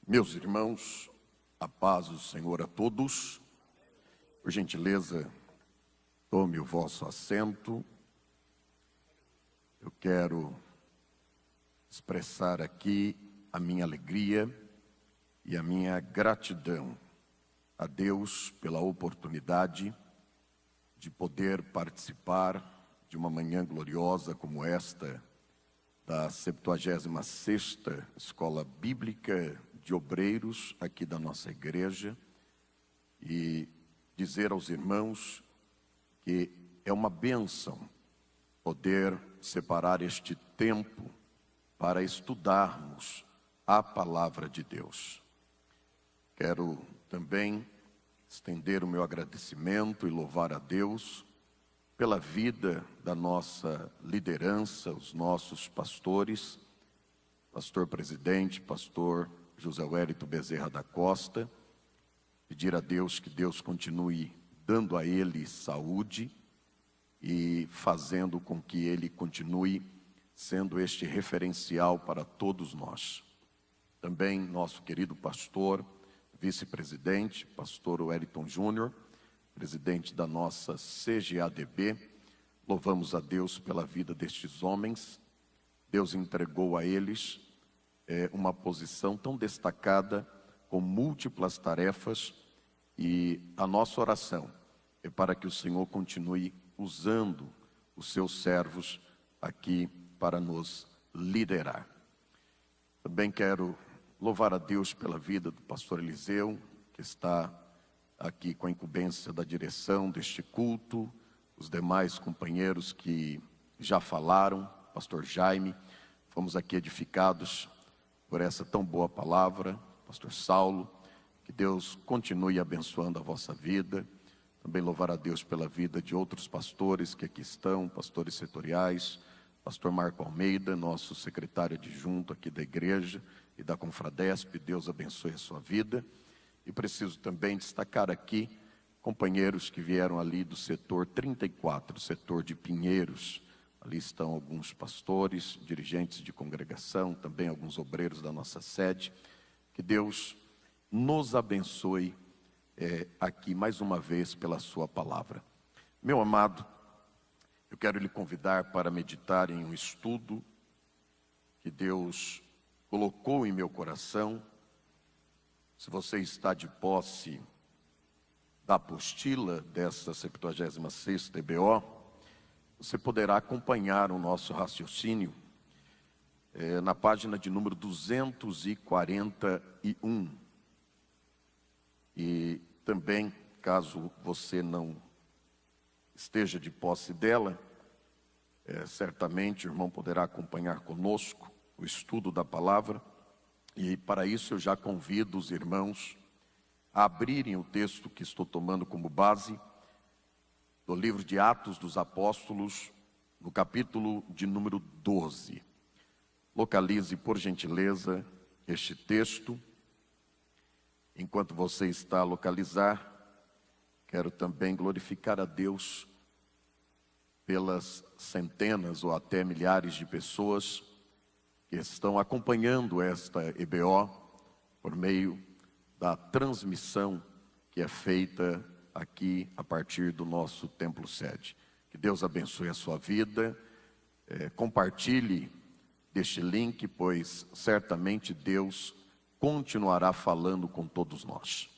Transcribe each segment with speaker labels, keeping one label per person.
Speaker 1: Meus irmãos, a paz do Senhor a todos. Por gentileza, tome o vosso assento. Eu quero expressar aqui a minha alegria e a minha gratidão a Deus pela oportunidade de poder participar de uma manhã gloriosa como esta, da 76ª Escola Bíblica de Obreiros aqui da nossa igreja, e dizer aos irmãos que é uma bênção poder separar este tempo para estudarmos a palavra de Deus. Quero também estender o meu agradecimento e louvar a Deus pela vida da nossa liderança, os nossos pastores, pastor presidente, pastor José Wellington Bezerra da Costa, pedir a Deus que Deus continue dando a ele saúde e fazendo com que ele continue sendo este referencial para todos nós. Também nosso querido pastor, vice-presidente, pastor Wellington Júnior, presidente da nossa CGADB, louvamos a Deus pela vida destes homens. Deus entregou a eles uma posição tão destacada, com múltiplas tarefas, e a nossa oração é para que o Senhor continue usando os seus servos aqui para nos liderar. Também quero louvar a Deus pela vida do pastor Eliseu, que está aqui com a incumbência da direção deste culto, os demais companheiros que já falaram, pastor Jaime, fomos aqui edificados por essa tão boa palavra, pastor Saulo, que Deus continue abençoando a vossa vida. Também louvar a Deus pela vida de outros pastores que aqui estão, pastores setoriais, pastor Marco Almeida, nosso secretário adjunto aqui da igreja e da Confradesp, Deus abençoe a sua vida. E preciso também destacar aqui companheiros que vieram ali do setor 34, setor de Pinheiros. Ali estão alguns pastores, dirigentes de congregação, também alguns obreiros da nossa sede. Que Deus nos abençoe aqui mais uma vez pela sua palavra. Meu amado, eu quero lhe convidar para meditar em um estudo que Deus colocou em meu coração. Se você está de posse da apostila dessa 76ª EBO, você poderá acompanhar o nosso raciocínio na página de número 241. E também, caso você não esteja de posse dela, certamente o irmão poderá acompanhar conosco o estudo da palavra. E para isso eu já convido os irmãos a abrirem o texto que estou tomando como base, do livro de Atos dos Apóstolos, no capítulo de número 12. Localize, por gentileza, este texto. Enquanto você está a localizar, quero também glorificar a Deus pelas centenas ou até milhares de pessoas que estão acompanhando esta EBO por meio da transmissão que é feita aqui a partir do nosso templo sede. Que Deus abençoe a sua vida, compartilhe deste link, pois certamente Deus continuará falando com todos nós.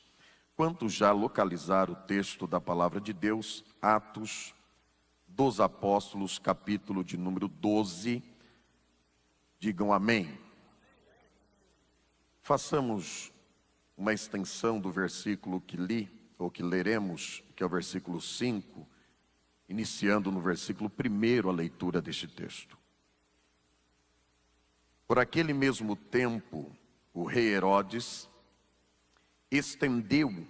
Speaker 1: Quanto já localizar o texto da palavra de Deus, Atos dos Apóstolos, capítulo de número 12, digam amém. Façamos uma extensão do versículo que li, ou que leremos, que é o versículo 5, iniciando no versículo 1 a leitura deste texto. Por aquele mesmo tempo, o rei Herodes estendeu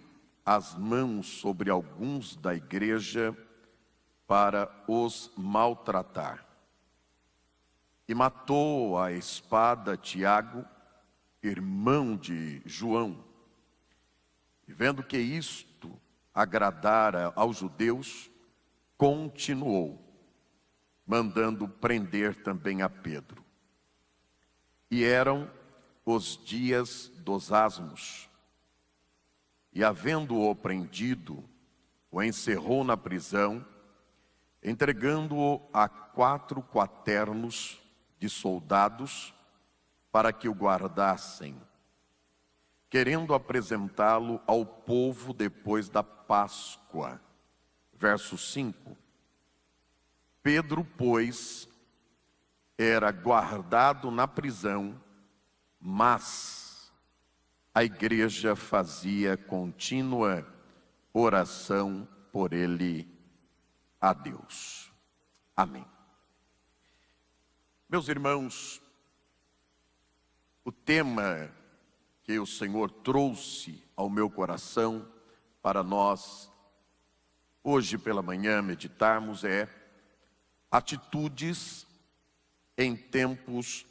Speaker 1: as mãos sobre alguns da igreja para os maltratar. E matou à espada Tiago, irmão de João. E vendo que isto agradara aos judeus, continuou, mandando prender também a Pedro. E eram os dias dos asmos. E havendo-o prendido, o encerrou na prisão, entregando-o a 4 quaternos de soldados para que o guardassem, querendo apresentá-lo ao povo depois da Páscoa. Verso 5. Pedro, pois, era guardado na prisão, mas a igreja fazia contínua oração por ele a Deus. Amém. Meus irmãos, o tema que o Senhor trouxe ao meu coração para nós hoje pela manhã meditarmos é atitudes em tempos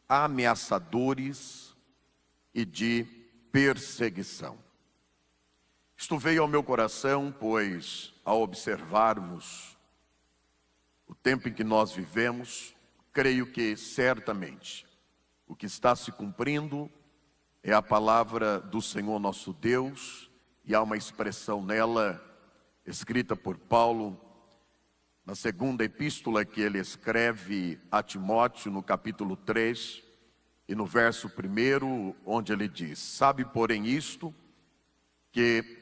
Speaker 1: ameaçadores e de perseguição. Isto veio ao meu coração, pois ao observarmos o tempo em que nós vivemos, creio que certamente o que está se cumprindo é a palavra do Senhor nosso Deus, e há uma expressão nela, escrita por Paulo, na segunda epístola que ele escreve a Timóteo, no capítulo 3, e no verso 1, onde ele diz: sabe, porém, isto, que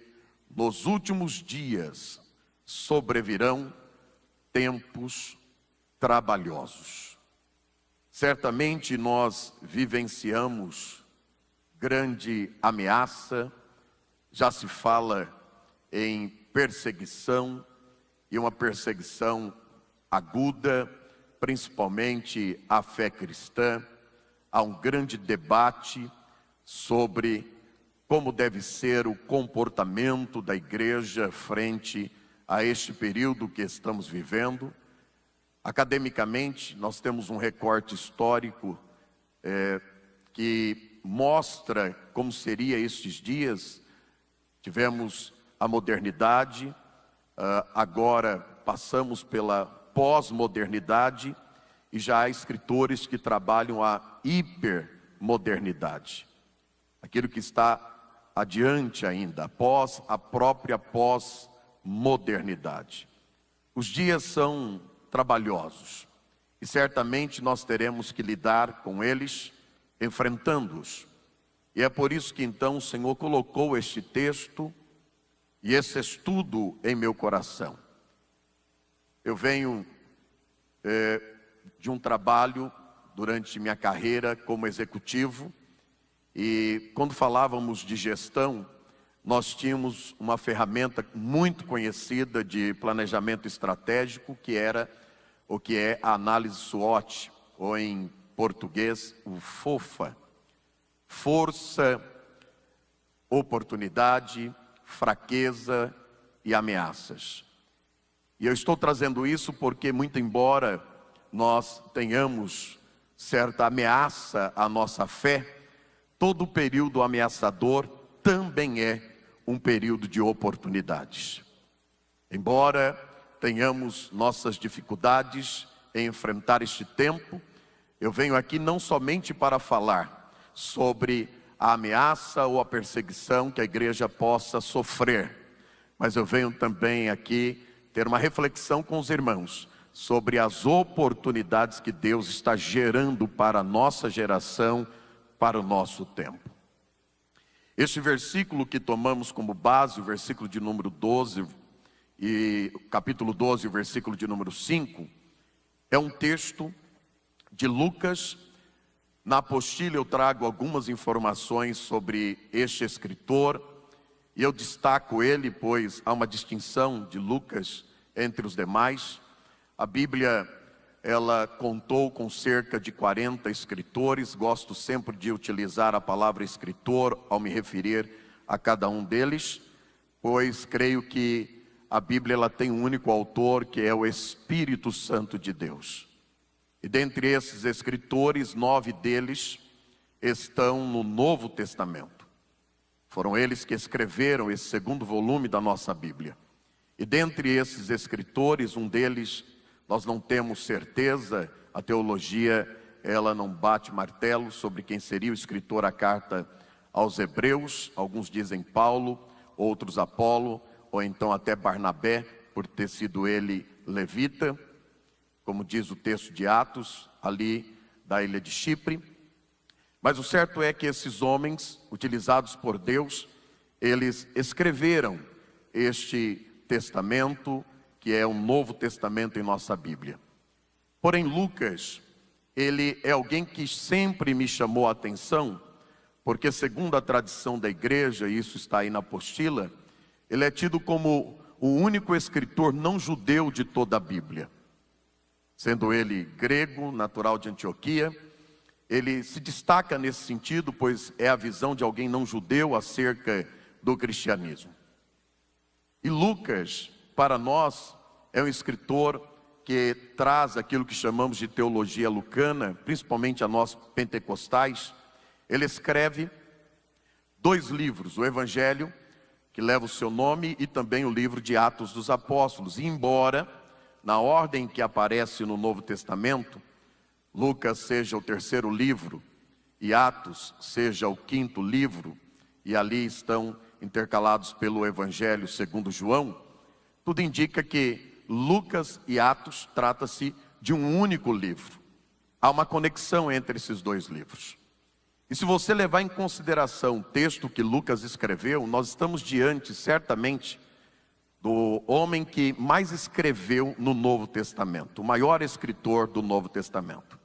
Speaker 1: nos últimos dias sobrevirão tempos trabalhosos. Certamente nós vivenciamos grande ameaça, já se fala em perseguição, e uma perseguição aguda, principalmente à fé cristã. Há um grande debate sobre como deve ser o comportamento da igreja frente a este período que estamos vivendo. Academicamente, nós temos um recorte histórico que mostra como seria estes dias. Tivemos a modernidade, agora passamos pela pós-modernidade, e já há escritores que trabalham a hipermodernidade, aquilo que está adiante ainda, após a própria pós-modernidade. Os dias são trabalhosos, e certamente nós teremos que lidar com eles, enfrentando-os. E é por isso que então o Senhor colocou este texto e esse estudo em meu coração. Eu venho de um trabalho durante minha carreira como executivo, e quando falávamos de gestão, nós tínhamos uma ferramenta muito conhecida de planejamento estratégico, que era o que é a análise SWOT, ou em português, o FOFA. Força, oportunidade, fraqueza e ameaças. E eu estou trazendo isso porque, muito embora nós tenhamos certa ameaça à nossa fé, todo período ameaçador também é um período de oportunidades. Embora tenhamos nossas dificuldades em enfrentar este tempo, eu venho aqui não somente para falar sobre a ameaça ou a perseguição que a igreja possa sofrer, mas eu venho também aqui ter uma reflexão com os irmãos sobre as oportunidades que Deus está gerando para a nossa geração, para o nosso tempo. Este versículo que tomamos como base, o versículo de número 12, e capítulo 12, o versículo de número 5, é um texto de Lucas. Na apostila eu trago algumas informações sobre este escritor, e eu destaco ele, pois há uma distinção de Lucas entre os demais. A Bíblia, ela contou com cerca de 40 escritores. Gosto sempre de utilizar a palavra escritor ao me referir a cada um deles, pois creio que a Bíblia ela tem um único autor, que é o Espírito Santo de Deus. E dentre esses escritores, 9 deles estão no Novo Testamento. Foram eles que escreveram esse segundo volume da nossa Bíblia. E dentre esses escritores, um deles, nós não temos certeza, a teologia ela não bate martelo sobre quem seria o escritor à carta aos Hebreus. Alguns dizem Paulo, outros Apolo, ou então até Barnabé, por ter sido ele levita, como diz o texto de Atos, ali da ilha de Chipre. Mas o certo é que esses homens, utilizados por Deus, eles escreveram este testamento, que é um Novo Testamento em nossa Bíblia. Porém, Lucas, ele é alguém que sempre me chamou a atenção, porque segundo a tradição da igreja, e isso está aí na apostila, ele é tido como o único escritor não judeu de toda a Bíblia. Sendo ele grego, natural de Antioquia, ele se destaca nesse sentido, pois é a visão de alguém não judeu acerca do cristianismo. E Lucas, para nós, é um escritor que traz aquilo que chamamos de teologia lucana, principalmente a nós pentecostais. Ele escreve 2 livros, o Evangelho, que leva o seu nome, e também o livro de Atos dos Apóstolos. E embora, na ordem que aparece no Novo Testamento, Lucas seja o 3º livro e Atos seja o 5º livro, e ali estão intercalados pelo Evangelho segundo João, tudo indica que Lucas e Atos trata-se de um único livro. Há uma conexão entre esses 2 livros. E se você levar em consideração o texto que Lucas escreveu, nós estamos diante, certamente, do homem que mais escreveu no Novo Testamento, o maior escritor do Novo Testamento.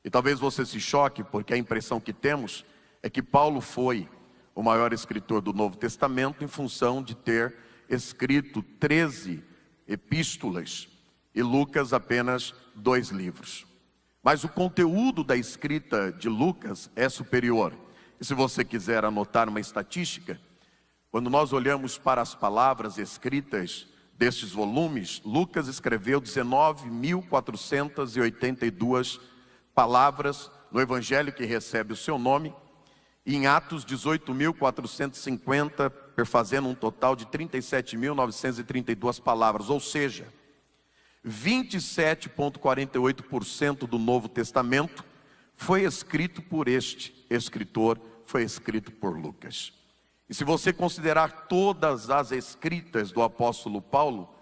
Speaker 1: E talvez você se choque, porque a impressão que temos é que Paulo foi o maior escritor do Novo Testamento em função de ter escrito 13 epístolas e Lucas apenas 2 livros. Mas o conteúdo da escrita de Lucas é superior. E se você quiser anotar uma estatística, quando nós olhamos para as palavras escritas destes volumes, Lucas escreveu 19.482 palavras no Evangelho que recebe o seu nome, e em Atos 18.450, perfazendo um total de 37.932 palavras, ou seja, 27,48% do Novo Testamento foi escrito por este escritor, foi escrito por Lucas. E se você considerar todas as escritas do apóstolo Paulo,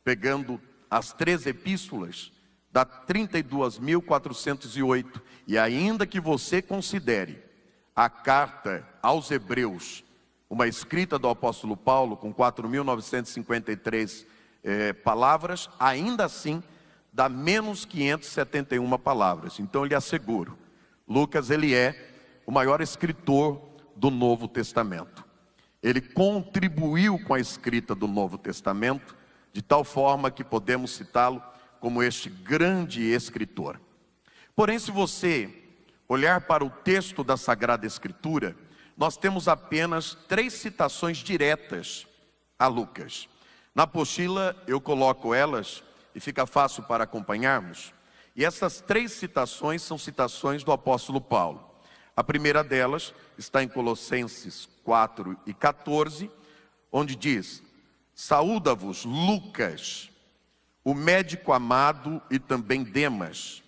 Speaker 1: pegando as 3 epístolas, dá 32.408. E ainda que você considere a carta aos Hebreus, uma escrita do apóstolo Paulo, com 4.953 palavras, ainda assim dá menos 571 palavras. Então eu lhe asseguro, Lucas ele é o maior escritor do Novo Testamento. Ele contribuiu com a escrita do Novo Testamento, de tal forma que podemos citá-lo como este grande escritor. Porém, se você olhar para o texto da Sagrada Escritura, nós temos apenas 3 citações diretas a Lucas. Na apostila eu coloco elas e fica fácil para acompanharmos. E essas 3 citações são citações do apóstolo Paulo. A primeira delas está em Colossenses 4:14, onde diz: saúda-vos Lucas, o médico amado, e também Demas.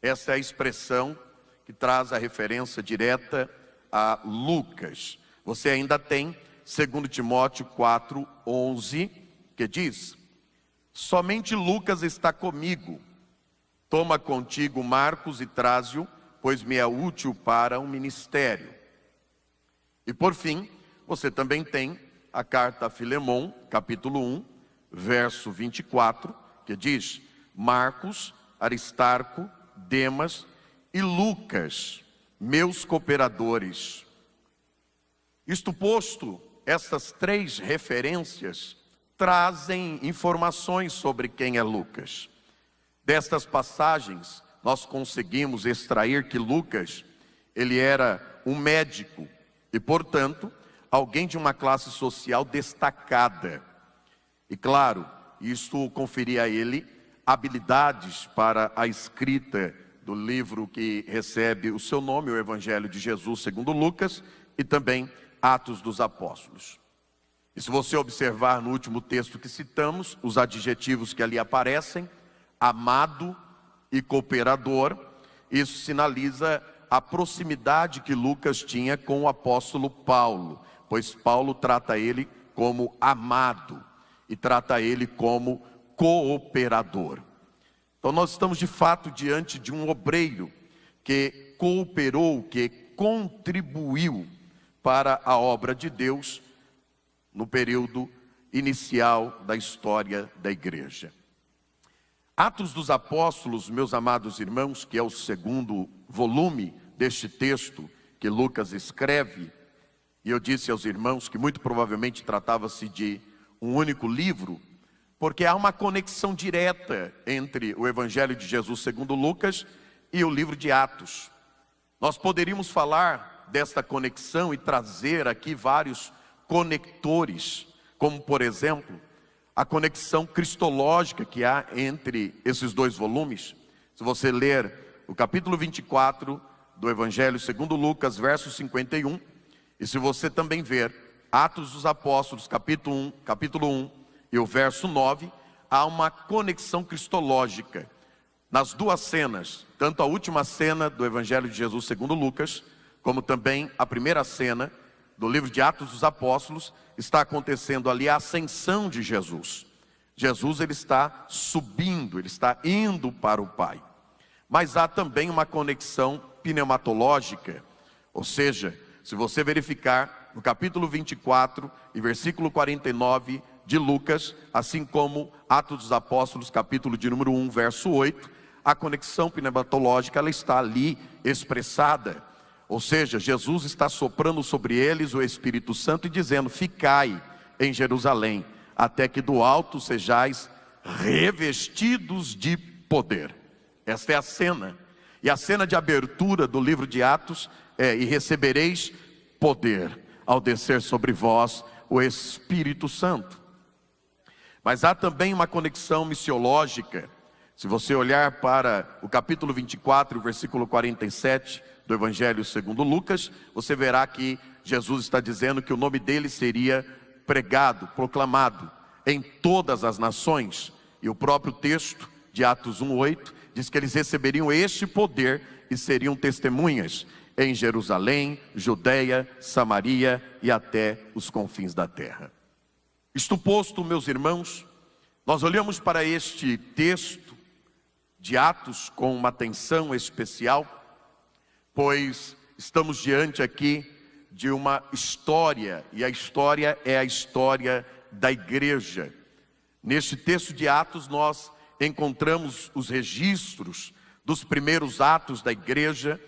Speaker 1: Essa é a expressão que traz a referência direta a Lucas. Você ainda tem 2 Timóteo 4:11, que diz: somente Lucas está comigo, toma contigo Marcos e traze-o, pois me é útil para o ministério. E por fim, você também tem a carta a Filemon, capítulo 1, verso 24, que diz: Marcos, Aristarco, Demas e Lucas, meus cooperadores. Isto posto, essas 3 referências trazem informações sobre quem é Lucas. Destas passagens, nós conseguimos extrair que Lucas, ele era um médico e, portanto, alguém de uma classe social destacada. E claro, isto conferia a ele habilidades para a escrita do livro que recebe o seu nome, o Evangelho de Jesus segundo Lucas, e também Atos dos Apóstolos. E se você observar no último texto que citamos, os adjetivos que ali aparecem: amado e cooperador, isso sinaliza a proximidade que Lucas tinha com o apóstolo Paulo, pois Paulo trata ele como amado e trata ele como cooperador. Então nós estamos de fato diante de um obreiro que cooperou, que contribuiu para a obra de Deus no período inicial da história da igreja. Atos dos Apóstolos, meus amados irmãos, que é o segundo volume deste texto que Lucas escreve, e eu disse aos irmãos que muito provavelmente tratava-se de um único livro, porque há uma conexão direta entre o Evangelho de Jesus segundo Lucas e o livro de Atos. Nós poderíamos falar desta conexão e trazer aqui vários conectores, como por exemplo, a conexão cristológica que há entre esses dois volumes. Se você ler o capítulo 24 do Evangelho segundo Lucas, verso 51, e se você também ver Atos dos Apóstolos, capítulo 1 e o verso 9, há uma conexão cristológica nas duas cenas, tanto a última cena do Evangelho de Jesus segundo Lucas, como também a primeira cena do livro de Atos dos Apóstolos. Está acontecendo ali a ascensão de Jesus. Jesus, ele está subindo, ele está indo para o Pai. Mas há também uma conexão pneumatológica, ou seja, se você verificar no capítulo 24 e versículo 49 de Lucas, assim como Atos dos Apóstolos, capítulo de número 1, verso 8, a conexão pneumatológica, ela está ali expressada. Ou seja, Jesus está soprando sobre eles o Espírito Santo e dizendo: ficai em Jerusalém, até que do alto sejais revestidos de poder. Esta é a cena. E a cena de abertura do livro de Atos é: e recebereis poder ao descer sobre vós o Espírito Santo. Mas há também uma conexão missiológica. Se você olhar para o capítulo 24, versículo 47 do Evangelho segundo Lucas, você verá que Jesus está dizendo que o nome dele seria pregado, proclamado em todas as nações. E o próprio texto de Atos 1:8 diz que eles receberiam este poder e seriam testemunhas em Jerusalém, Judeia, Samaria e até os confins da terra. Isto posto, meus irmãos, nós olhamos para este texto de Atos com uma atenção especial, pois estamos diante aqui de uma história, e a história é a história da igreja. Neste texto de Atos nós encontramos os registros dos primeiros atos da igreja,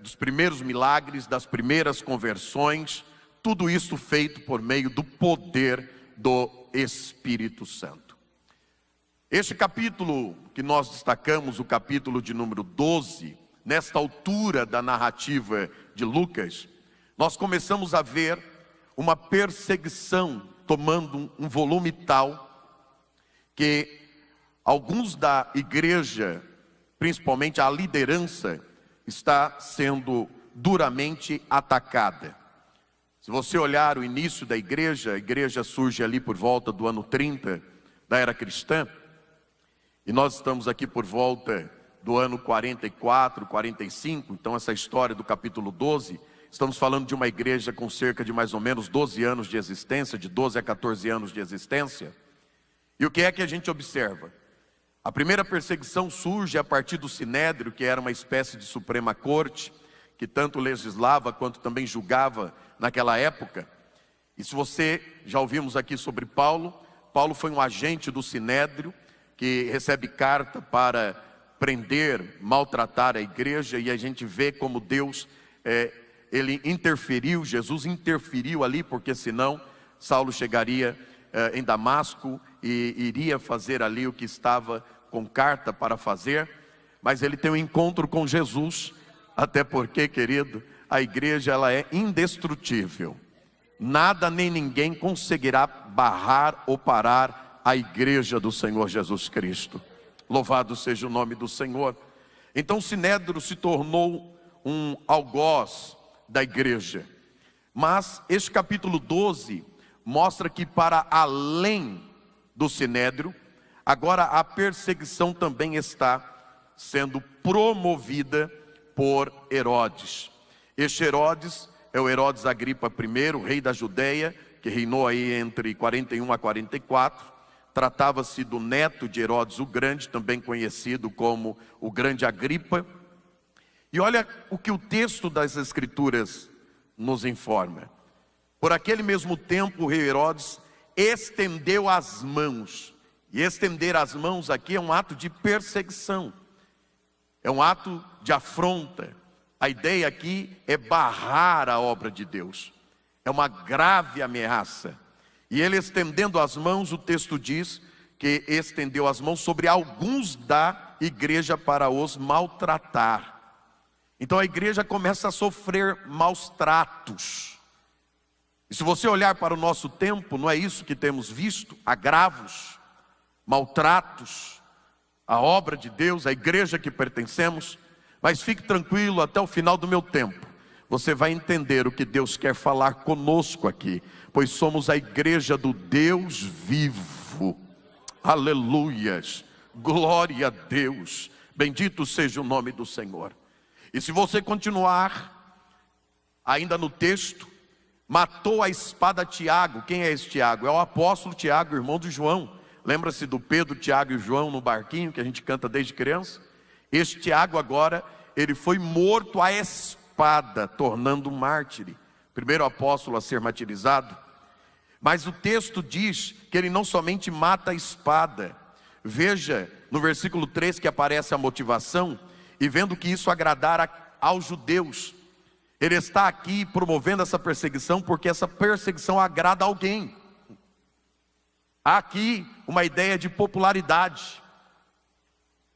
Speaker 1: dos primeiros milagres, das primeiras conversões, tudo isso feito por meio do poder do Espírito Santo. Este capítulo que nós destacamos, o capítulo de número 12, nesta altura da narrativa de Lucas, nós começamos a ver uma perseguição tomando um volume tal que alguns da igreja, principalmente a liderança, está sendo duramente atacada. Se você olhar o início da igreja, a igreja surge ali por volta do ano 30 da era cristã, e nós estamos aqui por volta do ano 44, 45, então essa história do capítulo 12, estamos falando de uma igreja com cerca de mais ou menos 12 anos de existência, de 12 a 14 anos de existência. E o que é que a gente observa? A primeira perseguição surge a partir do Sinédrio, que era uma espécie de Suprema Corte, que tanto legislava quanto também julgava naquela época. E se você, já ouvimos aqui sobre Paulo, Paulo foi um agente do Sinédrio, que recebe carta para prender, maltratar a igreja, e a gente vê como Deus, ele interferiu, Jesus interferiu ali, porque senão Saulo chegaria em Damasco e iria fazer ali o que estava com carta para fazer, mas ele tem um encontro com Jesus, até porque, querido, a igreja ela é indestrutível, nada nem ninguém conseguirá barrar ou parar a igreja do Senhor Jesus Cristo. Louvado seja o nome do Senhor. Então o Sinédrio se tornou um algoz da igreja. Mas este capítulo 12 mostra que para além do Sinédrio, agora a perseguição também está sendo promovida por Herodes. Este Herodes é o Herodes Agripa I, rei da Judeia, que reinou aí entre 41 a 44. Tratava-se do neto de Herodes o Grande, também conhecido como o Grande Agripa. E olha o que o texto das Escrituras nos informa. Por aquele mesmo tempo, o rei Herodes estendeu as mãos. E estender as mãos aqui é um ato de perseguição. É um ato de afronta. A ideia aqui é barrar a obra de Deus. É uma grave ameaça. E ele estendendo as mãos, o texto diz que estendeu as mãos sobre alguns da igreja para os maltratar. Então a igreja começa a sofrer maus tratos. E se você olhar para o nosso tempo, não é isso que temos visto? Agravos, maltratos, a obra de Deus, a igreja que pertencemos. Mas fique tranquilo, até o final do meu tempo você vai entender o que Deus quer falar conosco aqui, pois somos a igreja do Deus vivo. Aleluias, glória a Deus, bendito seja o nome do Senhor. E se você continuar ainda no texto, matou a espada Tiago. Quem é esse Tiago? É o apóstolo Tiago, irmão de João. Lembra-se do Pedro, Tiago e João no barquinho que a gente canta desde criança? Este Tiago agora, ele foi morto à espada, tornando mártir, primeiro apóstolo a ser martirizado. Mas o texto diz que ele não somente mata a espada. Veja no versículo 3 que aparece a motivação. E vendo que isso agradara aos judeus, ele está aqui promovendo essa perseguição porque essa perseguição agrada a alguém. Há aqui uma ideia de popularidade.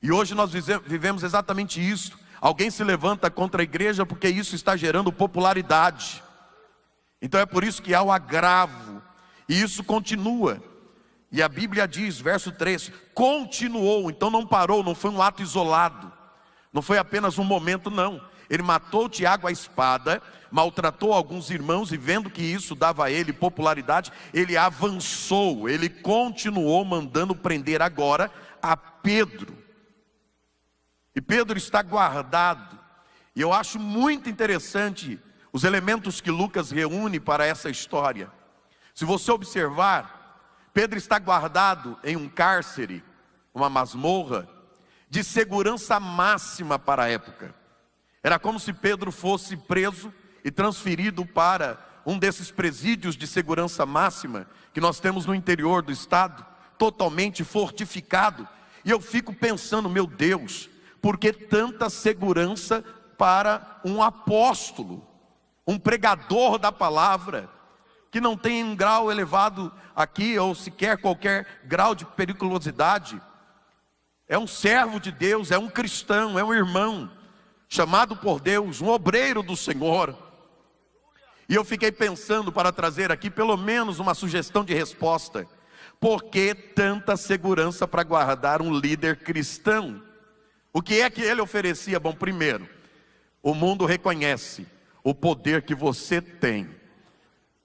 Speaker 1: E hoje nós vivemos exatamente isso. Alguém se levanta contra a igreja porque isso está gerando popularidade. Então é por isso que há o agravo. E isso continua. E a Bíblia diz, verso 3, continuou. Então não parou, não foi um ato isolado. Não foi apenas um momento, não. Ele matou Tiago à espada, maltratou alguns irmãos e vendo que isso dava a ele popularidade, ele avançou, ele continuou mandando prender agora a Pedro. E Pedro está guardado. E eu acho muito interessante os elementos que Lucas reúne para essa história. Se você observar, Pedro está guardado em um cárcere, uma masmorra, de segurança máxima para a época. Era como se Pedro fosse preso e transferido para um desses presídios de segurança máxima que nós temos no interior do estado, totalmente fortificado. E eu fico pensando, meu Deus, por que tanta segurança para um apóstolo, um pregador da palavra, que não tem um grau elevado aqui, ou sequer qualquer grau de periculosidade? É um servo de Deus, é um cristão, é um irmão, chamado por Deus, um obreiro do Senhor. E eu fiquei pensando para trazer aqui pelo menos uma sugestão de resposta. Por que tanta segurança para guardar um líder cristão? O que é que ele oferecia? Bom, primeiro, o mundo reconhece o poder que você tem.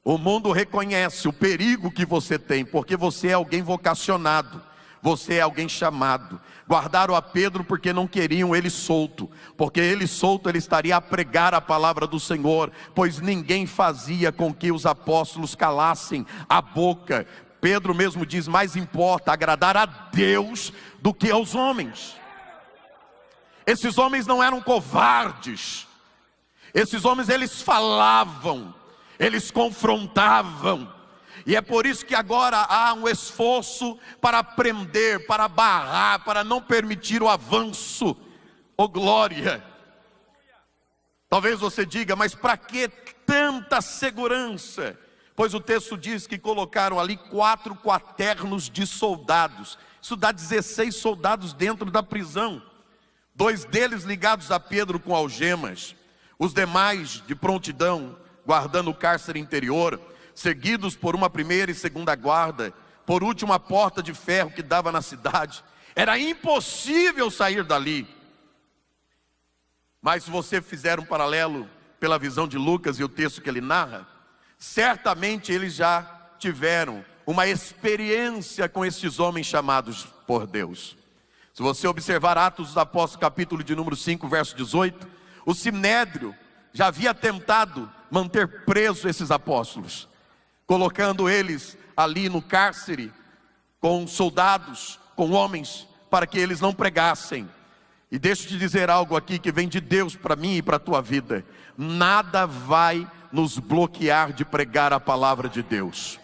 Speaker 1: O mundo reconhece o perigo que você tem, porque você é alguém vocacionado. Você é alguém chamado. Guardaram a Pedro porque não queriam ele solto. Porque ele solto, ele estaria a pregar a palavra do Senhor. Pois ninguém fazia com que os apóstolos calassem a boca. Pedro mesmo diz, mais importa agradar a Deus do que aos homens. Esses homens não eram covardes. Esses homens, eles falavam. Eles confrontavam. E é por isso que agora há um esforço para prender, para barrar, para não permitir o avanço. Oh glória! Talvez você diga, mas para que tanta segurança? Pois o texto diz que colocaram ali 4 quaternos de soldados. Isso dá 16 soldados dentro da prisão. 2 deles ligados a Pedro com algemas. Os demais de prontidão, guardando o cárcere interior, seguidos por uma primeira e segunda guarda, por último a porta de ferro que dava na cidade. Era impossível sair dali. Mas se você fizer um paralelo pela visão de Lucas e o texto que ele narra, certamente eles já tiveram uma experiência com estes homens chamados por Deus. Se você observar Atos dos Apóstolos, capítulo de número 5, verso 18, o Sinédrio já havia tentado manter presos esses apóstolos, colocando eles ali no cárcere, com soldados, com homens, para que eles não pregassem. E deixa eu te dizer algo aqui que vem de Deus para mim e para a tua vida: nada vai nos bloquear de pregar a palavra de Deus.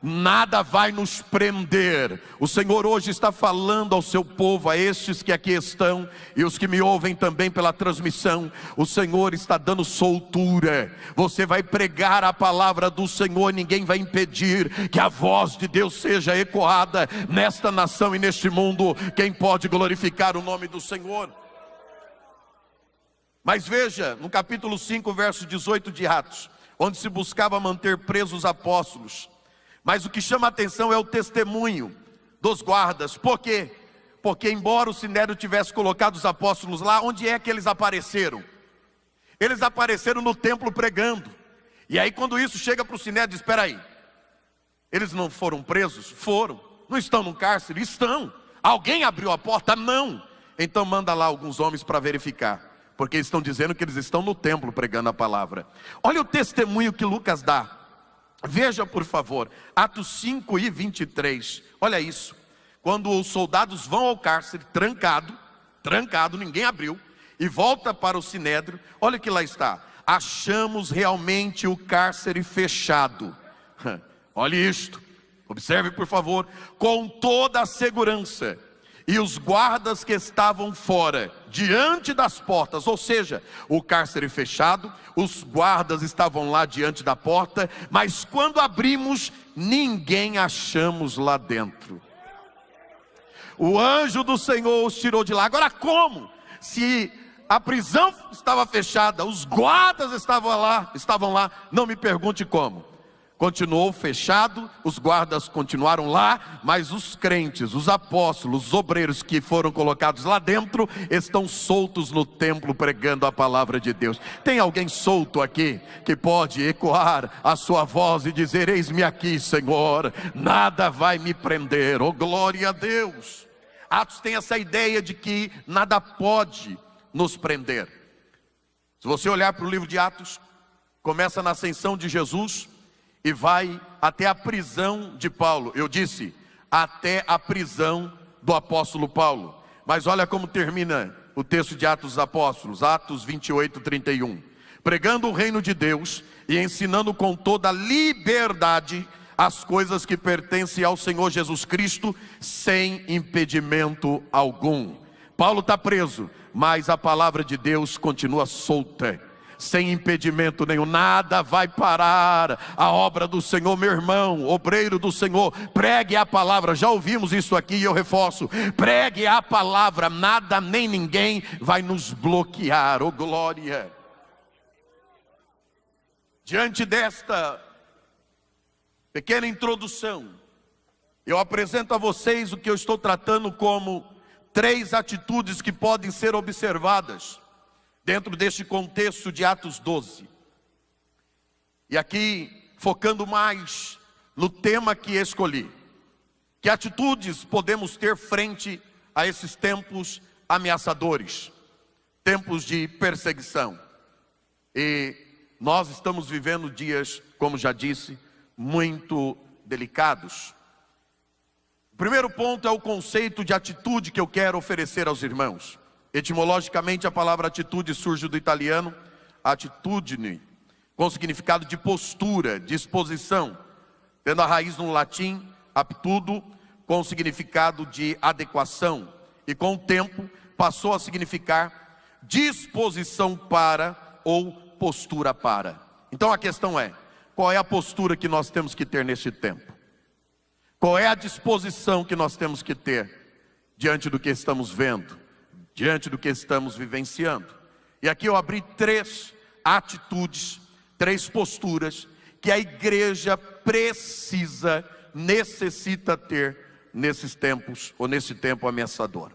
Speaker 1: Nada vai nos prender. O Senhor hoje está falando ao seu povo, a estes que aqui estão e os que me ouvem também pela transmissão. O Senhor está dando soltura. Você vai pregar a palavra do Senhor, ninguém vai impedir que a voz de Deus seja ecoada nesta nação e neste mundo. Quem pode glorificar o nome do Senhor? Mas veja, no capítulo 5, verso 18 de Atos, onde se buscava manter presos os apóstolos. Mas o que chama a atenção é o testemunho dos guardas. Por quê? Porque embora o Sinédrio tivesse colocado os apóstolos lá, onde é que eles apareceram? Eles apareceram no templo pregando. E aí quando isso chega para o Sinédrio, espera aí, eles não foram presos? Foram. Não estão no cárcere? Estão. Alguém abriu a porta? Não. Então manda lá alguns homens para verificar, porque eles estão dizendo que eles estão no templo pregando a palavra. Olha o testemunho que Lucas dá. Veja por favor, Atos 5 e 23, olha isso. Quando os soldados vão ao cárcere, trancado, ninguém abriu, e volta para o Sinédrio, olha que lá está: achamos realmente o cárcere fechado. Olha isto, observe por favor, com toda a segurança, e os guardas que estavam fora, diante das portas, ou seja, o cárcere fechado, os guardas estavam lá diante da porta, mas quando abrimos, ninguém achamos lá dentro. O anjo do Senhor os tirou de lá. Agora como? Se a prisão estava fechada, os guardas estavam lá, não me pergunte como. Continuou fechado, os guardas continuaram lá, mas os crentes, os apóstolos, os obreiros que foram colocados lá dentro, estão soltos no templo pregando a palavra de Deus. Tem alguém solto aqui, que pode ecoar a sua voz e dizer: eis-me aqui, Senhor, nada vai me prender, oh glória a Deus. Atos tem essa ideia de que nada pode nos prender. Se você olhar para o livro de Atos, começa na ascensão de Jesus e vai até a prisão de Paulo. Eu disse, até a prisão do apóstolo Paulo. Mas olha como termina o texto de Atos dos Apóstolos, Atos 28, 31. Pregando o reino de Deus e ensinando com toda liberdade as coisas que pertencem ao Senhor Jesus Cristo, sem impedimento algum. Paulo está preso, mas a palavra de Deus continua solta, sem impedimento nenhum. Nada vai parar a obra do Senhor, meu irmão, obreiro do Senhor. Pregue a palavra, já ouvimos isso aqui e eu reforço: pregue a palavra, nada nem ninguém vai nos bloquear, oh glória. Diante desta pequena introdução, eu apresento a vocês o que eu estou tratando como 3 atitudes que podem ser observadas dentro deste contexto de Atos 12. E aqui, focando mais no tema que escolhi. Que atitudes podemos ter frente a esses tempos ameaçadores, tempos de perseguição? E nós estamos vivendo dias, como já disse, muito delicados. O primeiro ponto é o conceito de atitude que eu quero oferecer aos irmãos. Etimologicamente, a palavra atitude surge do italiano attitudine, com significado de postura, disposição, tendo a raiz no latim aptudo, com significado de adequação, e com o tempo passou a significar disposição para ou postura para. Então a questão é: qual é a postura que nós temos que ter neste tempo? Qual é a disposição que nós temos que ter diante do que estamos vendo, diante do que estamos vivenciando? E aqui eu abri 3 atitudes, 3 posturas que a igreja necessita ter nesses tempos, ou nesse tempo ameaçador.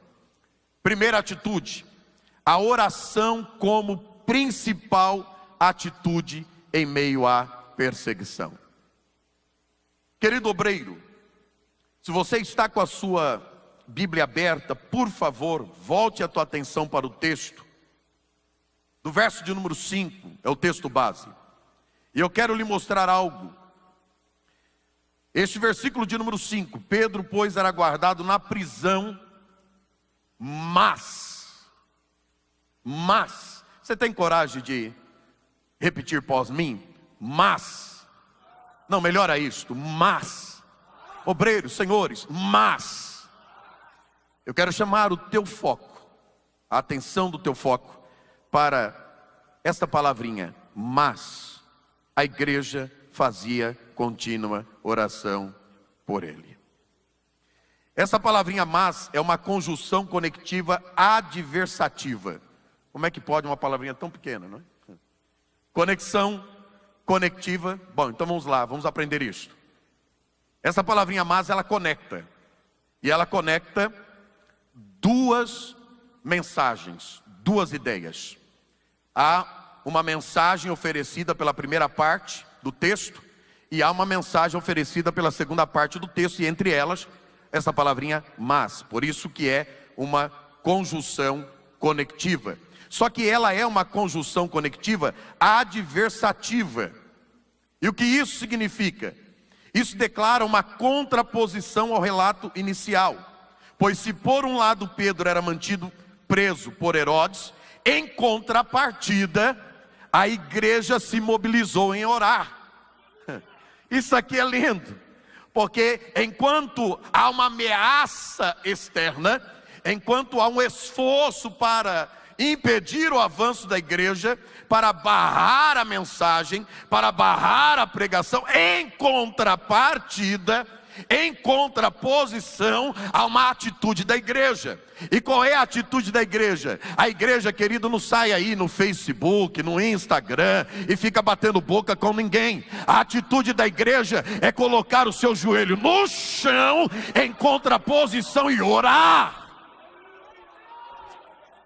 Speaker 1: Primeira atitude: a oração como principal atitude em meio à perseguição. Querido obreiro, se você está com a sua Bíblia aberta, por favor, volte a tua atenção para o texto. Do verso de número 5, é o texto base. E eu quero lhe mostrar algo. Este versículo de número 5, Pedro, pois, era guardado na prisão, mas, você tem coragem de repetir pós mim? Mas, não, melhora isto, mas, obreiros, senhores, mas, eu quero chamar o teu foco, a atenção do teu foco, para esta palavrinha, mas, a igreja fazia contínua oração por ele. Essa palavrinha mas é uma conjunção conectiva adversativa. Como é que pode uma palavrinha tão pequena, não é? Conexão, conectiva. Bom, então vamos lá, vamos aprender isto. Essa palavrinha mas, ela conecta. E ela conecta duas mensagens, duas ideias. Há uma mensagem oferecida pela primeira parte do texto, e há uma mensagem oferecida pela segunda parte do texto, e entre elas, essa palavrinha mas. Por isso que é uma conjunção conectiva. Só que ela é uma conjunção conectiva adversativa. E o que isso significa? Isso declara uma contraposição ao relato inicial. Pois se por um lado Pedro era mantido preso por Herodes, em contrapartida, a igreja se mobilizou em orar. Isso aqui é lindo, porque enquanto há uma ameaça externa, enquanto há um esforço para impedir o avanço da igreja, para barrar a mensagem, para barrar a pregação, em contrapartida, em contraposição a uma atitude da igreja. E qual é a atitude da igreja? A igreja, querido, não sai aí no Facebook, no Instagram e fica batendo boca com ninguém. A atitude da igreja é colocar o seu joelho no chão, em contraposição, e orar.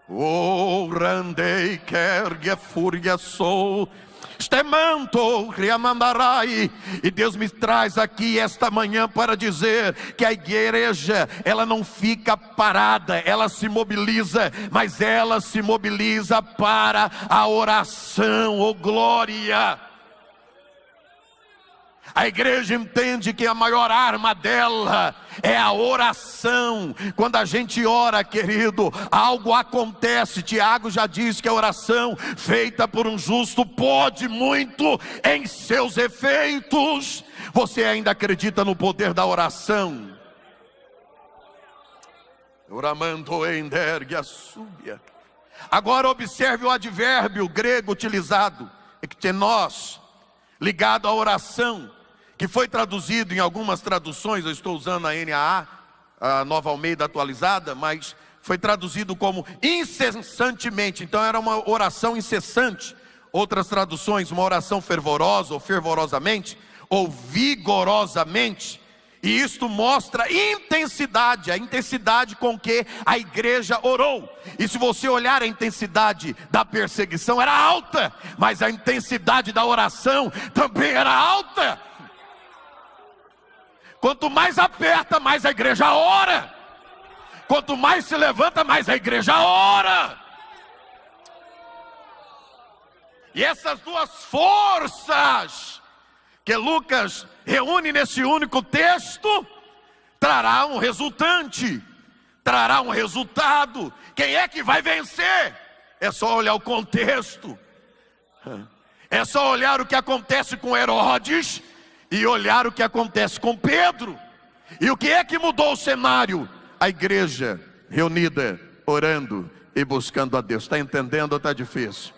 Speaker 1: Oh, randei, quergue, fúria, sou. Stemanto, Riamandarai. E Deus me traz aqui esta manhã para dizer que a igreja, ela não fica parada, ela se mobiliza, mas ela se mobiliza para a oração. Oh glória! A igreja entende que a maior arma dela é a oração. Quando a gente ora, querido, algo acontece. Tiago já diz que a oração feita por um justo pode muito em seus efeitos. Você ainda acredita no poder da oração? Agora observe o advérbio grego utilizado, ektenos, ligado à oração, que foi traduzido em algumas traduções. Eu estou usando a NAA, a Nova Almeida atualizada, mas foi traduzido como incessantemente. Então era uma oração incessante. Outras traduções, uma oração fervorosa, ou fervorosamente, ou vigorosamente. E isto mostra intensidade, a intensidade com que a igreja orou. E se você olhar a intensidade da perseguição, era alta, mas a intensidade da oração também era alta. Quanto mais aperta, mais a igreja ora. Quanto mais se levanta, mais a igreja ora. E essas duas forças que Lucas reúne nesse único texto, trará um resultante, trará um resultado. Quem é que vai vencer? É só olhar o contexto. É só olhar o que acontece com Herodes e olhar o que acontece com Pedro. E o que é que mudou o cenário? A igreja reunida, orando e buscando a Deus. Está entendendo ou está difícil?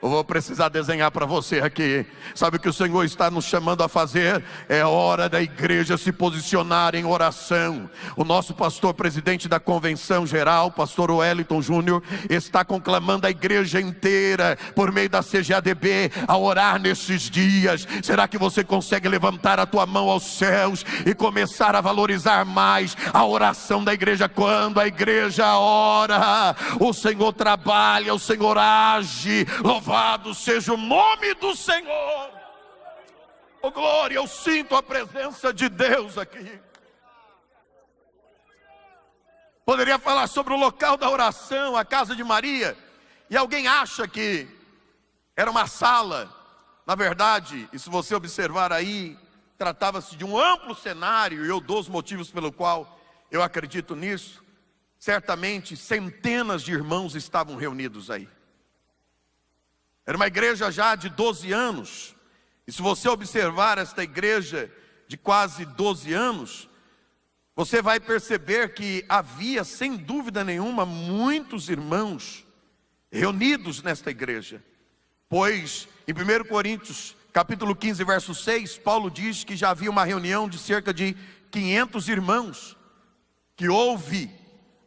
Speaker 1: Eu vou precisar desenhar para você aqui. Sabe o que o Senhor está nos chamando a fazer? É hora da igreja se posicionar em oração. O nosso pastor presidente da convenção geral, pastor Wellington Júnior, está conclamando a igreja inteira, por meio da CGADB, a orar nesses dias. Será que você consegue levantar a tua mão aos céus e começar a valorizar mais a oração da igreja? Quando a igreja ora, o Senhor trabalha, o Senhor age. Louvado seja o nome do Senhor. Oh glória, eu sinto a presença de Deus aqui. Poderia falar sobre o local da oração, a casa de Maria, e alguém acha que era uma sala. Na verdade, e se você observar aí, tratava-se de um amplo cenário, e eu dou os motivos pelo qual eu acredito nisso. Certamente centenas de irmãos estavam reunidos aí. Era uma igreja já de 12 anos, e se você observar esta igreja de quase 12 anos, você vai perceber que havia, sem dúvida nenhuma, muitos irmãos reunidos nesta igreja. Pois, em 1 Coríntios, capítulo 15, verso 6, Paulo diz que já havia uma reunião de cerca de 500 irmãos, que ouve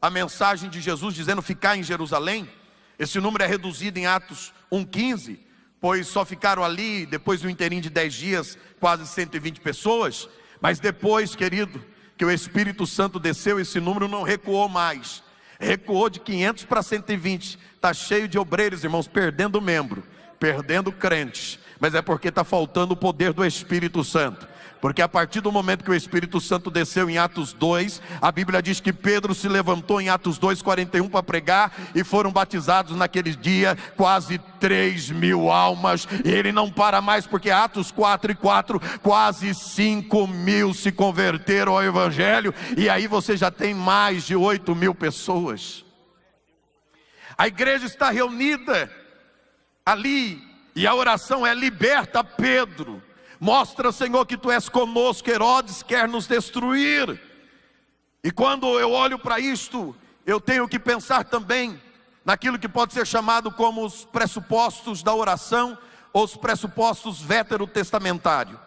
Speaker 1: a mensagem de Jesus dizendo ficar em Jerusalém. Esse número é reduzido em Atos 1,15, pois só ficaram ali, depois de um inteirinho de 10 dias, quase 120 pessoas. Mas depois, querido, que o Espírito Santo desceu, esse número não recuou mais. Recuou de 500 para 120. Está cheio de obreiros, irmãos, perdendo membro, perdendo crentes. Mas é porque está faltando o poder do Espírito Santo. Porque a partir do momento que o Espírito Santo desceu em Atos 2, a Bíblia diz que Pedro se levantou em Atos 2:41 para pregar, e foram batizados naquele dia quase 3.000 almas. E ele não para mais, porque Atos 4:4, quase 5.000 se converteram ao Evangelho, e aí você já tem mais de 8.000 pessoas. A igreja está reunida ali, e a oração é: liberta Pedro. Mostra, Senhor, que Tu és conosco. Herodes quer nos destruir. E quando eu olho para isto, eu tenho que pensar também naquilo que pode ser chamado como os pressupostos da oração, ou os pressupostos veterotestamentários.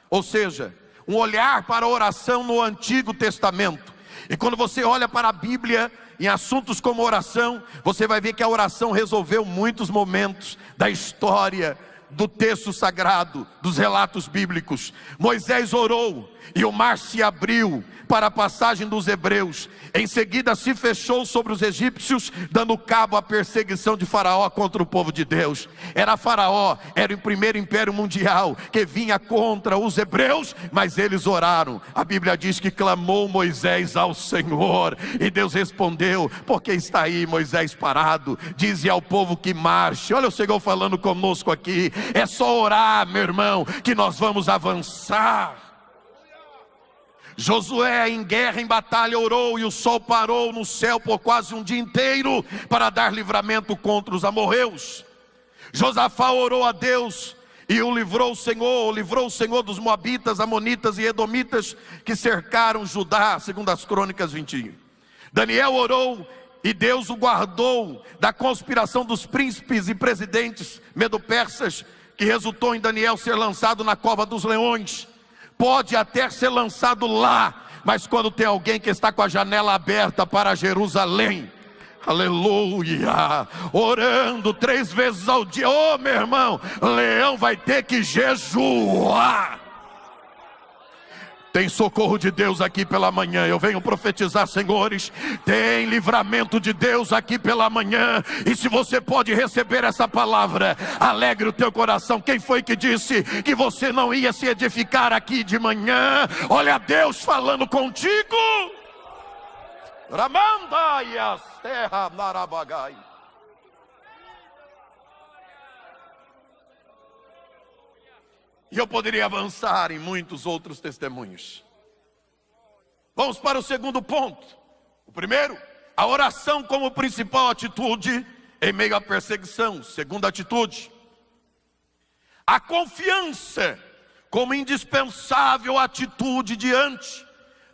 Speaker 1: Ou seja, um olhar para a oração no Antigo Testamento. E quando você olha para a Bíblia, em assuntos como oração, você vai ver que a oração resolveu muitos momentos da história, do texto sagrado, dos relatos bíblicos. Moisés orou e o mar se abriu para a passagem dos hebreus. Em seguida se fechou sobre os egípcios, dando cabo à perseguição de Faraó contra o povo de Deus. Era Faraó, era o primeiro império mundial que vinha contra os hebreus, mas eles oraram. A Bíblia diz que clamou Moisés ao Senhor, e Deus respondeu: porque está aí Moisés parado, dize ao povo que marche. Olha o Senhor falando conosco aqui. É só orar, meu irmão, que nós vamos avançar. Josué, em guerra, em batalha, orou, e o sol parou no céu por quase um dia inteiro para dar livramento contra os amorreus. Josafá orou a Deus e livrou o Senhor dos moabitas, amonitas e edomitas que cercaram Judá, segundo as Crônicas 20. Daniel orou e Deus o guardou da conspiração dos príncipes e presidentes medo-persas, que resultou em Daniel ser lançado na cova dos leões. Pode até ser lançado lá, mas quando tem alguém que está com a janela aberta para Jerusalém, aleluia, orando 3 vezes ao dia, ô meu irmão, leão vai ter que jejuar. Tem socorro de Deus aqui pela manhã. Eu venho profetizar, senhores, tem livramento de Deus aqui pela manhã. E se você pode receber essa palavra, alegre o teu coração. Quem foi que disse que você não ia se edificar aqui de manhã? Olha Deus falando contigo. Ramandaias terra narabagai. E eu poderia avançar em muitos outros testemunhos. Vamos para o segundo ponto. O primeiro, a oração como principal atitude em meio à perseguição. Segunda atitude, a confiança como indispensável atitude diante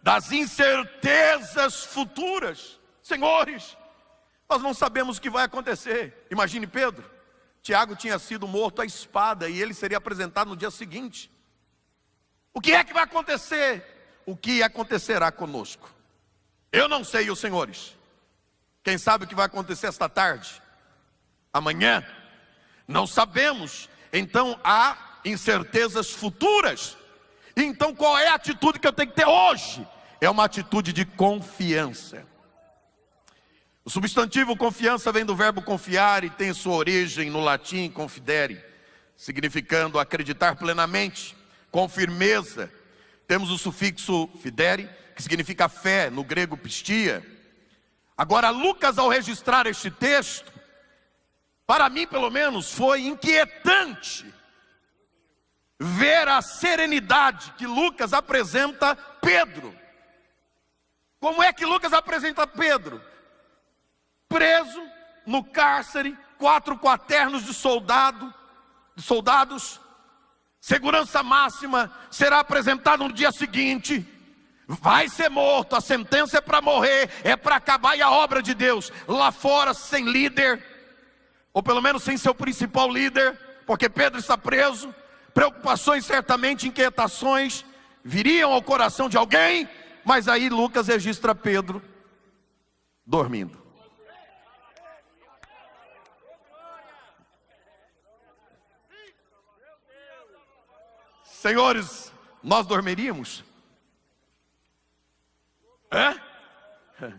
Speaker 1: das incertezas futuras. Senhores, nós não sabemos o que vai acontecer. Imagine Pedro. Tiago tinha sido morto à espada e ele seria apresentado no dia seguinte. O que é que vai acontecer? O que acontecerá conosco? Eu não sei, os senhores. Quem sabe o que vai acontecer esta tarde? Amanhã? Não sabemos. Então há incertezas futuras. Então qual é a atitude que eu tenho que ter hoje? É uma atitude de confiança. O substantivo confiança vem do verbo confiar e tem sua origem no latim confidere, significando acreditar plenamente, com firmeza. Temos o sufixo fidere, que significa fé, no grego pistia. Agora, Lucas, ao registrar este texto, para mim pelo menos, foi inquietante ver a serenidade que Lucas apresenta Pedro. Como é que Lucas apresenta Pedro? Preso no cárcere, 4 quaternos de soldados, segurança máxima, será apresentado no dia seguinte, vai ser morto, a sentença é para morrer, é para acabar e a obra de Deus. Lá fora, sem líder, ou pelo menos sem seu principal líder, porque Pedro está preso. Preocupações, certamente, inquietações viriam ao coração de alguém, mas aí Lucas registra Pedro dormindo. Senhores, nós dormiríamos? O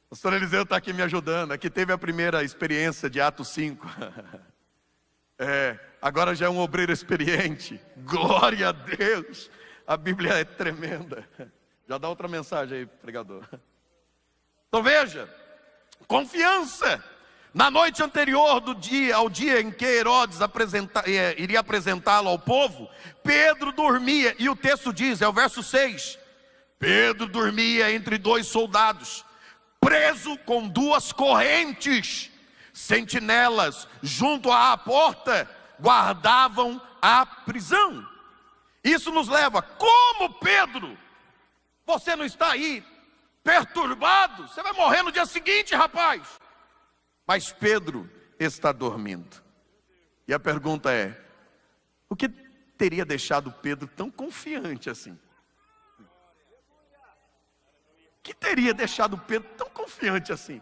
Speaker 1: pastor Eliseu está aqui me ajudando. Aqui teve a primeira experiência de Atos 5. Agora já é um obreiro experiente. Glória a Deus. A Bíblia é tremenda. Já dá outra mensagem aí, pregador. Então veja, confiança. Na noite anterior ao dia em que Herodes iria apresentá-lo ao povo, Pedro dormia. E o texto diz, é o verso 6. Pedro dormia entre 2 soldados, preso com 2 correntes. Sentinelas junto à porta guardavam a prisão. Isso nos leva, como Pedro, você não está aí perturbado? Você vai morrer no dia seguinte, rapaz. Mas Pedro está dormindo. E a pergunta é, o que teria deixado Pedro tão confiante assim? O que teria deixado Pedro tão confiante assim?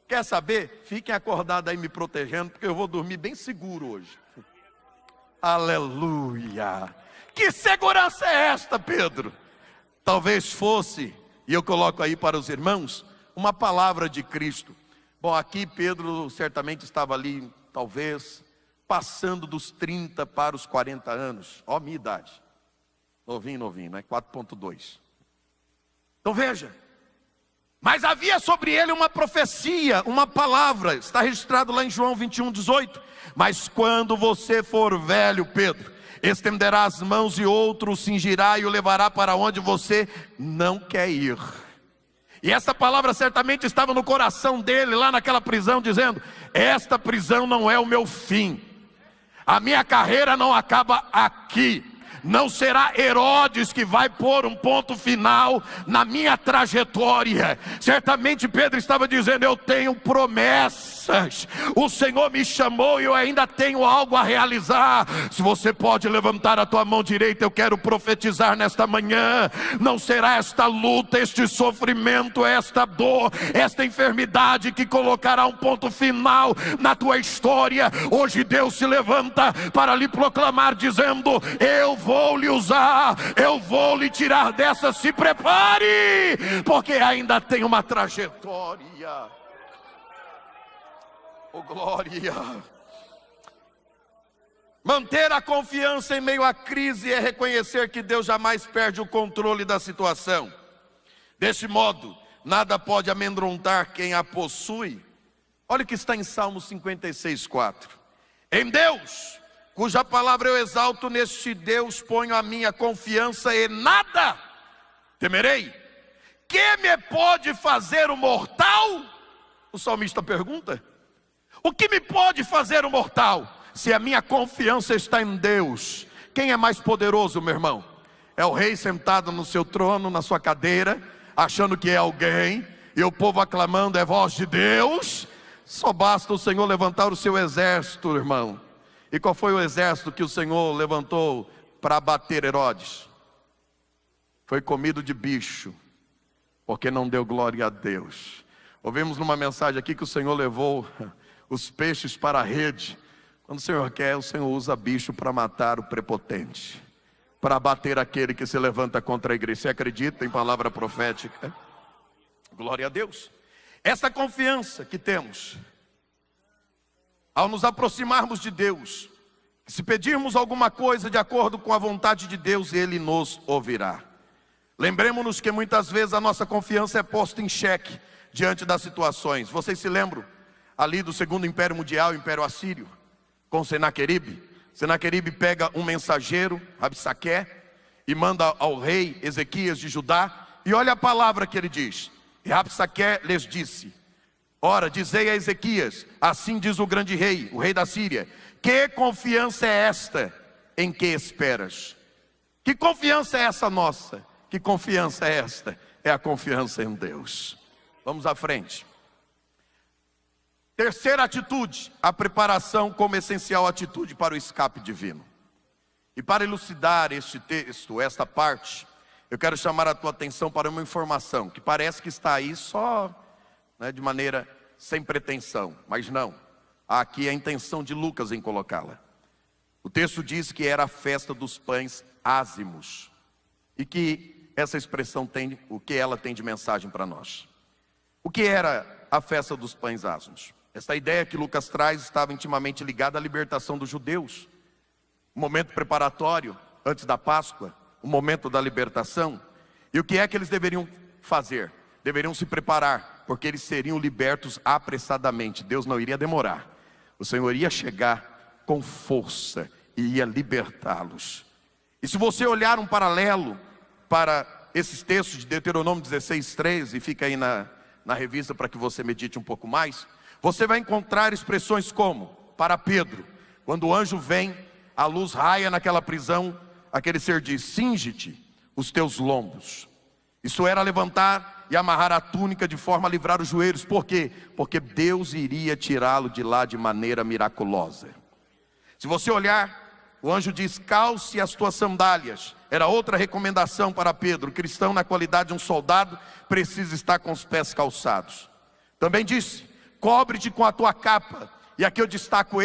Speaker 1: Quer saber? Fiquem acordados aí me protegendo, porque eu vou dormir bem seguro hoje. Aleluia! Que segurança é esta, Pedro? Talvez fosse, e eu coloco aí para os irmãos, uma palavra de Cristo. Bom, aqui Pedro certamente estava ali, talvez, passando dos 30 para os 40 anos. Ó, minha idade. Novinho, né? 4.2. Então veja. Mas havia sobre ele uma profecia, uma palavra, está registrado lá em João 21:18. Mas quando você for velho, Pedro, estenderá as mãos e outro o cingirá e o levará para onde você não quer ir. E essa palavra certamente estava no coração dele, lá naquela prisão, dizendo, esta prisão não é o meu fim, a minha carreira não acaba aqui. Não será Herodes que vai pôr um ponto final na minha trajetória. Certamente Pedro estava dizendo, eu tenho promessas, o Senhor me chamou e eu ainda tenho algo a realizar. Se você pode levantar a tua mão direita, eu quero profetizar nesta manhã, não será esta luta, este sofrimento, esta dor, esta enfermidade que colocará um ponto final na tua história. Hoje Deus se levanta para lhe proclamar, dizendo, eu vou lhe usar, eu vou lhe tirar dessa, se prepare, porque ainda tem uma trajetória. Oh glória! Manter a confiança em meio à crise é reconhecer que Deus jamais perde o controle da situação. Deste modo, nada pode amedrontar quem a possui. Olha o que está em Salmo 56:4. Em Deus, cuja palavra eu exalto, neste Deus ponho a minha confiança e nada temerei. Que me pode fazer o mortal? O salmista pergunta. O que me pode fazer o mortal? Se a minha confiança está em Deus. Quem é mais poderoso, meu irmão? É o rei sentado no seu trono, na sua cadeira, achando que é alguém, e o povo aclamando, é voz de Deus. Só basta o Senhor levantar o seu exército, irmão. E qual foi o exército que o Senhor levantou para abater Herodes? Foi comido de bicho, porque não deu glória a Deus. Ouvimos numa mensagem aqui que o Senhor levou os peixes para a rede. Quando o Senhor quer, o Senhor usa bicho para matar o prepotente, para abater aquele que se levanta contra a igreja. Você acredita em palavra profética? Glória a Deus. Essa confiança que temos, ao nos aproximarmos de Deus, se pedirmos alguma coisa de acordo com a vontade de Deus, Ele nos ouvirá. Lembremos-nos que muitas vezes a nossa confiança é posta em xeque diante das situações. Vocês se lembram ali do segundo império mundial, o Império Assírio, com Senaqueribe? Senaqueribe pega um mensageiro, Rabsaque, e manda ao rei Ezequias de Judá, e olha a palavra que ele diz. E Rabsaque lhes disse: ora, dizei a Ezequias, assim diz o grande rei, o rei da Síria, que confiança é esta em que esperas? Que confiança é essa nossa? Que confiança é esta? É a confiança em Deus. Vamos à frente. Terceira atitude, a preparação como essencial atitude para o escape divino. E para elucidar este texto, esta parte, eu quero chamar a tua atenção para uma informação que parece que está aí só, de maneira sem pretensão, mas não. Há aqui a intenção de Lucas em colocá-la. O texto diz que era a festa dos pães ázimos, e que essa expressão tem, o que ela tem de mensagem para nós. O que era a festa dos pães ázimos? Essa ideia que Lucas traz estava intimamente ligada à libertação dos judeus. O momento preparatório, antes da Páscoa, o momento da libertação. E o que é que eles deveriam fazer? Deveriam se preparar, porque eles seriam libertos apressadamente. Deus não iria demorar. O Senhor ia chegar com força e ia libertá-los. E se você olhar um paralelo para esses textos de Deuteronômio 16:3, e fica aí na revista para que você medite um pouco mais, você vai encontrar expressões como, para Pedro, quando o anjo vem, a luz raia naquela prisão, aquele ser diz: cinge-te os teus lombos. Isso era levantar e amarrar a túnica de forma a livrar os joelhos. Por quê? Porque Deus iria tirá-lo de lá de maneira miraculosa. Se você olhar, o anjo diz: calce as tuas sandálias. Era outra recomendação para Pedro. O cristão, na qualidade de um soldado, precisa estar com os pés calçados. Também disse: cobre-te com a tua capa. E aqui eu destaco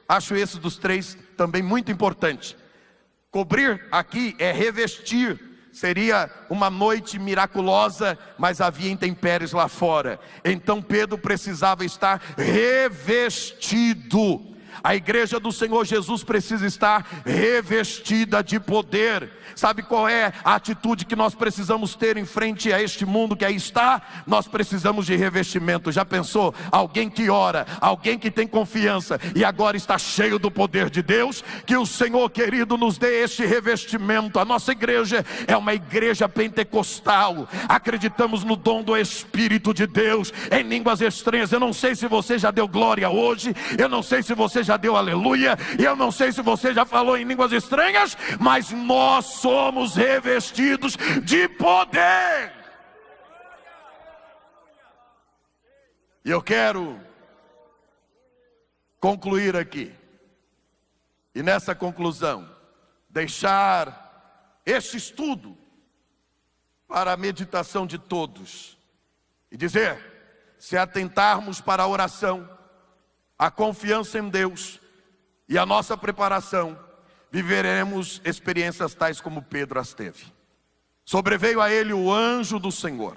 Speaker 1: acho esse dos três também muito importante. Cobrir aqui é revestir. Seria uma noite miraculosa, mas havia intempéries lá fora. Então Pedro precisava estar revestido. A igreja do Senhor Jesus precisa estar revestida de poder. Sabe qual é a atitude que nós precisamos ter em frente a este mundo que aí está? Nós precisamos de revestimento. Já pensou? Alguém que ora, alguém que tem confiança e agora está cheio do poder de Deus. Que o Senhor querido nos dê este revestimento. A nossa igreja é uma igreja pentecostal. Acreditamos no dom do Espírito de Deus em línguas estranhas. Eu não sei se você já deu glória hoje, eu não sei se você já deu aleluia, e eu não sei se você já falou em línguas estranhas, mas nós somos revestidos de poder. E eu quero concluir aqui, e nessa conclusão deixar este estudo para a meditação de todos e dizer: se atentarmos para a oração, a confiança em Deus e a nossa preparação, viveremos experiências tais como Pedro as teve. Sobreveio a ele o anjo do Senhor,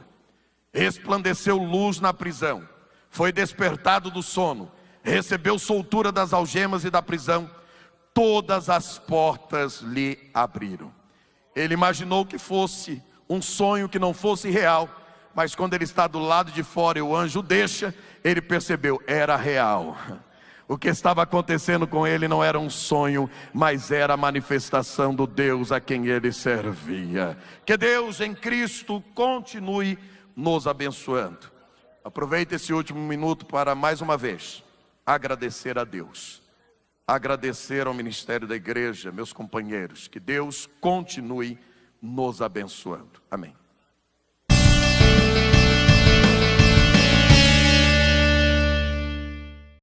Speaker 1: resplandeceu luz na prisão, foi despertado do sono, recebeu soltura das algemas e da prisão, todas as portas lhe abriram. Ele imaginou que fosse um sonho, que não fosse real, mas quando ele está do lado de fora e o anjo deixa, ele percebeu, era real. O que estava acontecendo com ele não era um sonho, mas era a manifestação do Deus a quem ele servia. Que Deus em Cristo continue nos abençoando. Aproveite esse último minuto para mais uma vez agradecer a Deus, agradecer ao ministério da igreja, meus companheiros. Que Deus continue nos abençoando. Amém.